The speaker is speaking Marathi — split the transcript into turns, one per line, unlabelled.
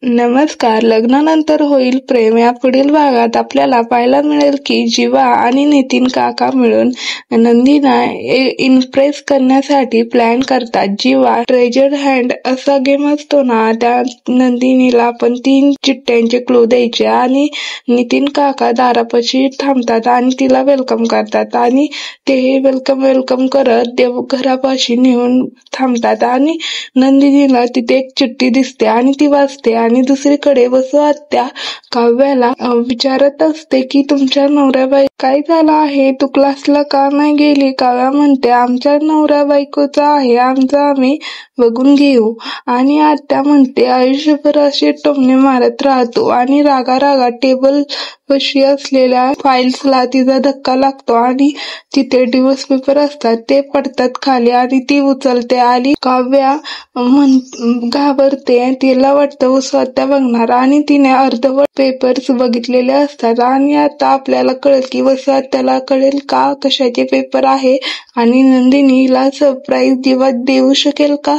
नमस्कार. लग्नानंतर होईल प्रेम या पुढील भागात आपल्याला पाहायला मिळेल की जीवा आणि नितीन काका मिळून नंदीना इम्प्रेस करण्यासाठी प्लॅन करतात. जीवा ट्रेजर हँड असा गेम असतो ना, त्या नंदिनीला आपण 3 चिठ्ठ्यांचे क्लू द्यायचे आणि नितीन काका दारापाशी थांबतात आणि तिला वेलकम करतात आणि ते वेलकम करत देवघरापाशी नेऊन थांबतात आणि नंदिनीला तिथे एक चिठ्ठी दिसते आणि ती वाचते आणि दुसरीकडे वसू आत्या काव्याला विचारत असते की तुमच्या नवऱ्याबाई काय झालं आहे, तू क्लासला का नाही गेली? काव्या म्हणते आमच्या नवऱ्या बायकोचा आहे, आमचं आम्ही बघून घेऊ. आणि आत्या म्हणते आयुष्यभर असे टोमणे मारत राहतो आणि रागा टेबल पशी असलेल्या फाईल्सला तिचा धक्का लागतो आणि तिथे डिवोर्स पेपर असतात ते पडतात खाली आणि ती उचलते आणि काव्या घाबरते. तिला वाटतं वसुआत्या बघणार आणि तिने अर्धवट पेपर्स बघितलेले असतात आणि आता आपल्याला कळेल की वसुआत्याला कळेल का कशाचे पेपर आहे आणि नंदिनीला सरप्राईज देऊ शकेल का?